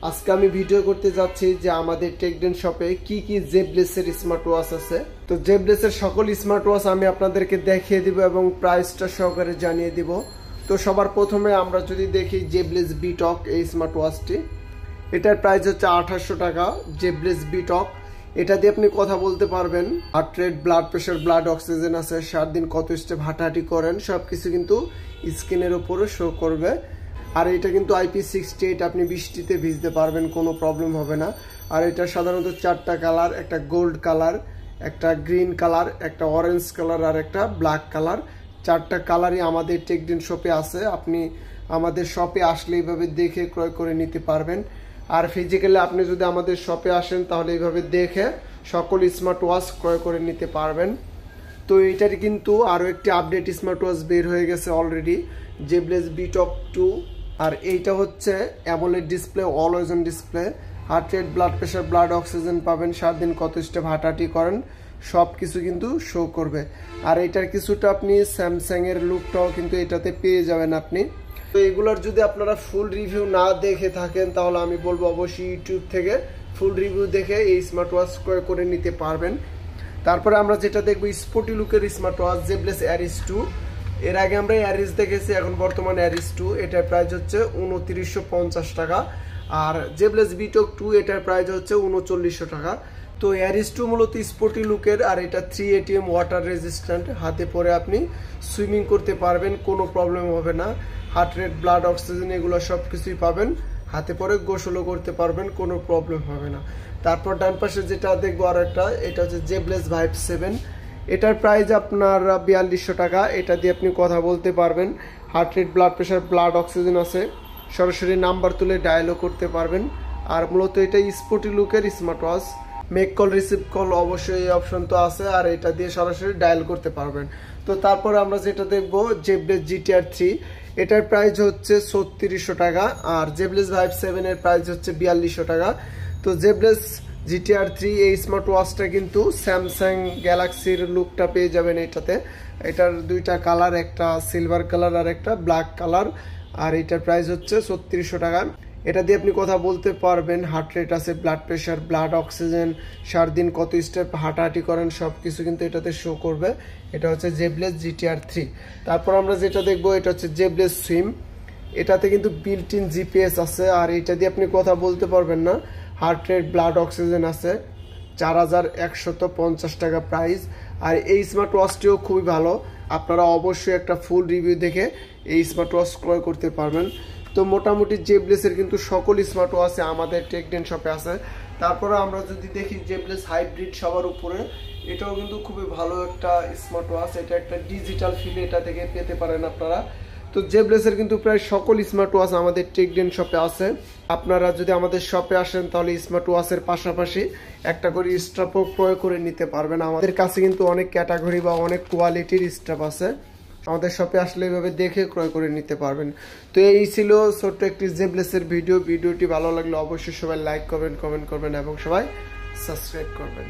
আজকে আমি ভিডিও করতে যাচ্ছি যে আমাদের টেকডেন শপে কি কি জেবলেসের স্মার্ট ওয়াচ আছে। তো জেবলেসের সকল স্মার্ট ওয়াচ আমি আপনাদেরকে দেখিয়ে দিব এবং প্রাইসটা সহকারে জানিয়ে দিব। তো সবার প্রথমে আমরা যদি দেখি জেবলেস বিটক এই স্মার্ট ওয়াচটি, এটার প্রাইস হচ্ছে 2800 টাকা। জেবলেস বিটক, এটা দিয়ে আপনি কথা বলতে পারবেন, heart rate, blood pressure, blood oxygen আছে, সারাদিন কত স্টেপ হাঁটাহাঁটি করেন সবকিছু কিন্তু স্ক্রিনের উপরে শো করবে। আর এটা কিন্তু IP68, আপনি বৃষ্টিতে ভিজতে পারবেন, কোনো প্রবলেম হবে না। আর এটা সাধারণত 4টা কালার, একটা গোল্ড কালার, একটা গ্রিন কালার, একটা অরেঞ্জ কালার আর একটা ব্ল্যাক কালার। 4টা কালারই আমাদের টেকডেন শপে আছে। আপনি আমাদের শপে আসলে এইভাবে দেখে ক্রয় করে নিতে পারবেন। আর ফিজিক্যালি আপনি যদি আমাদের শপে আসেন তাহলে এইভাবে দেখে সকল স্মার্ট ওয়াচ ক্রয় করে নিতে পারবেন। তো এটার কিন্তু আরও একটি আপডেট স্মার্ট ওয়াচ বের হয়ে গেছে অলরেডি, জেবলেস বিটক 2। আর এইটা হচ্ছে AMOLED display, always on display, heart rate, blood pressure, blood oxygen পাবেন, সারাদিন কত স্টেপ হাঁটাহাঁটি করেন সব কিছু কিন্তু শো করবে। আর এটার কিছুটা আপনি স্যামসাংয়ের লুকটাও কিন্তু এটাতে পেয়ে যাবেন আপনি। তো এগুলোর যদি আপনারা ফুল রিভিউ না দেখে থাকেন তাহলে আমি বলবো অবশ্যই ইউটিউব থেকে ফুল রিভিউ দেখে এই স্মার্ট ওয়াচ ক্রয় করে নিতে পারবেন। তারপরে আমরা যেটা দেখবো স্পোর্টি লুকের স্মার্ট ওয়াচ, জেবলেস অ্যারিস 2। এর আগে আমরা অ্যারিস দেখেছি, এখন বর্তমানে অ্যারিস 2, এটার প্রাইস হচ্ছে 2950 টাকা। আর জেবলেস বিটক 2, এটার প্রাইস হচ্ছে 3900 টাকা। তো অ্যারিস 2 মূলত স্পোর্টি লুকের, আর এটা 3 ATM ওয়াটার রেজিস্ট্যান্ট, হাতে পরে আপনি সুইমিং করতে পারবেন, কোনো প্রবলেম হবে না। হার্ট রেট, ব্লাড অক্সিজেন এগুলো সব কিছুই পাবেন, হাতে পরে গোসলও করতে পারবেন, কোনো প্রবলেম হবে না। তারপর ডান পাশে যেটা দেখবো আর একটা, এটা হচ্ছে জেবলেস ভাইব 7। এটার প্রাইস আপনার 4200 টাকা। এটা দিয়ে আপনি কথা বলতে পারবেন, heart rate, blood pressure, blood oxygen আছে, সরাসরি নাম্বার তুলে ডায়ালও করতে পারবেন। আর মূলত এটা স্পোর্টি লুকের smart watch, make call, receive call অবশ্যই এই অপশন তো আছে, আর এটা দিয়ে সরাসরি ডায়াল করতে পারবেন। তো তারপরে আমরা যেটা দেখবো জেবলেস GTR 3, এটার প্রাইস হচ্ছে 3600 টাকা। আর জেবলেস ভাইব 7 এর প্রাইস হচ্ছে 4200 টাকা। তো জেবলেস GTR 3 এই স্মার্ট ওয়াচটা কিন্তু স্যামসাং গ্যালাক্সির লুকটা পেয়ে যাবেন এটাতে। এটার দুইটা কালার, একটা সিলভার কালার আর একটা ব্ল্যাক কালার। আর এটার প্রাইস হচ্ছে 3600 টাকা। এটা দিয়ে আপনি কথা বলতে পারবেন, হার্ট রেট আছে, ব্লাড প্রেশার, ব্লাড অক্সিজেন, সারাদিন কত স্টেপ হাঁটাহাঁটি করেন সব কিছু কিন্তু এটাতে শো করবে। এটা হচ্ছে জেবলেস GTR 3। তারপর আমরা যেটা দেখবো এটা হচ্ছে জেবলেস সুইম। এটাতে কিন্তু বিল্ট ইন GPS আছে, আর এটা দিয়ে আপনি কথা বলতে পারবেন না। হার্ট রেট, ব্লাড অক্সিজেন আছে, 4150 টাকা প্রাইস। আর এই স্মার্ট ওয়াচটিও খুবই ভালো, আপনারা অবশ্যই একটা ফুল রিভিউ দেখে এই স্মার্ট ওয়াচ ক্রয় করতে পারবেন। তো মোটামুটি জেবলেসের কিন্তু সকল স্মার্ট ওয়াচ আমাদের টেকডেন শপে আছে। তারপরে আমরা যদি দেখি জেবলেস হাইব্রিড সবার উপরে, এটাও কিন্তু খুবই ভালো একটা স্মার্ট ওয়াচ। এটা একটা ডিজিটাল ফিল এটা থেকে পেতে পারেন আপনারা। তো জেবলেসের কিন্তু প্রায় সকল স্মার্ট ওয়াচ আমাদের টেকডেন শপে আছে। আপনারা যদি আমাদের শপে আসেন তাহলে স্মার্ট ওয়াচের পাশাপাশি একটা করে স্ট্রাপও ক্রয় করে নিতে পারবেন। আমাদের কাছে কিন্তু অনেক ক্যাটাগরি বা অনেক কোয়ালিটির স্ট্রাপ আছে, আমাদের শপে আসলে এইভাবে দেখে ক্রয় করে নিতে পারবেন। তো এই ছিল ছোট্ট একটি জেবলেসের ভিডিওটি ভালো লাগলে অবশ্যই সবাই লাইক করবেন, কমেন্ট করবেন এবং সবাই সাবস্ক্রাইব করবেন।